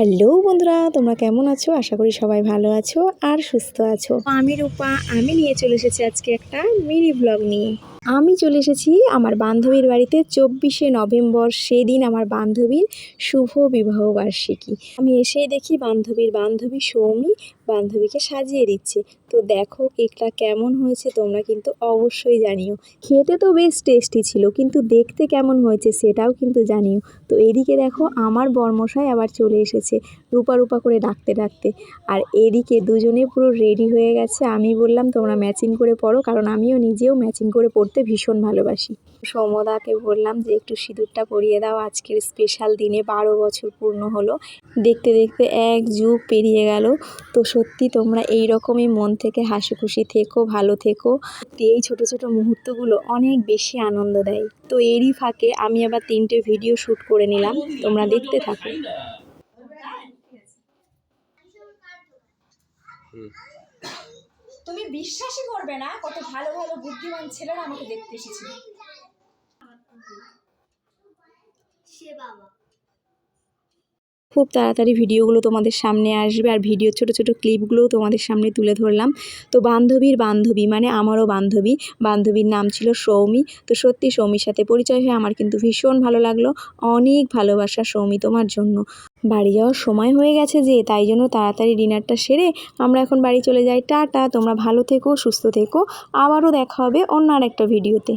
Hello বন্ধুরা, তোমরা কেমন আছো? আশা করি সবাই ভালো আছো আর সুস্থ আছো। আমি রূপা, আমি নিয়ে চলে এসেছি আজকে একটা মিনি ব্লগ নিয়ে। আমি চলে এসেছি আমার বান্ধবীর বাড়িতে 24শে নভেম্বর। সেদিন আমার বান্ধবীর শুভ বিবাহবার্ষিকী। আমি এসেই দেখি বান্ধবী সৌমি বান্ধবীকে সাজিয়ে দিচ্ছে। তো দেখো কেকটা কেমন হয়েছে তোমরা কিন্তু অবশ্যই জানিও। খেতে তো বেশ টেস্টি ছিল, কিন্তু দেখতে কেমন হয়েছে সেটাও কিন্তু জানিও। তো এদিকে দেখো আমার বরমশাই আবার চলে এসেছে রূপা রূপা করে ডাকতে ডাকতে। আর এদিকে দুজনে পুরো রেডি হয়ে গেছে। আমি বললাম তোমরা ম্যাচিং করে পরো, কারণ আমিও নিজেও ম্যাচিং করে পরতে ভীষণ ভালোবাসি। সৌম্যদাকে বললাম যে একটু সিঁদুরটা পরিয়ে দাও, আজকের স্পেশাল দিনে 12 বছর পূর্ণ হলো। দেখতে দেখতে এক যুগ পেরিয়ে গেল। তো সত্যি তোমরা এই রকমই মন থেকে হাসি খুশি থেকো, ভালো থেকো। এই ছোট ছোট মুহূর্তগুলো অনেক বেশি আনন্দ দেয়। তো এরই ফাঁকে আমি আবার 3টে ভিডিও শ্যুট করে নিলাম, তোমরা দেখতে থাকো। তুমি বিশ্বাসই করবে না কত ভালো ভালো বুদ্ধিমান ছেলেরা আমাকে দেখতে এসেছিল। খুব তাড়াতাড়ি ভিডিওগুলো তোমাদের সামনে আসবে, আর ভিডিওর ছোট ছোট ক্লিপগুলোও তোমাদের সামনে তুলে ধরলাম। তো বান্ধবীর বান্ধবী মানে আমারও বান্ধবীর নাম ছিল সৌমি। তো সত্যি সৌমির সাথে পরিচয় হয়ে আমার কিন্তু ভীষণ ভালো লাগলো। অনেক ভালোবাসা সৌমি তোমার জন্য। বাড়ি যাওয়ার সময় হয়ে গেছে যে, তাই জন্য তাড়াতাড়ি ডিনারটা সেরে আমরা এখন বাড়ি চলে যাই। টাটা, তোমরা ভালো থেকো, সুস্থ থেকো। আবারও দেখা হবে অন্য আর একটা ভিডিওতে।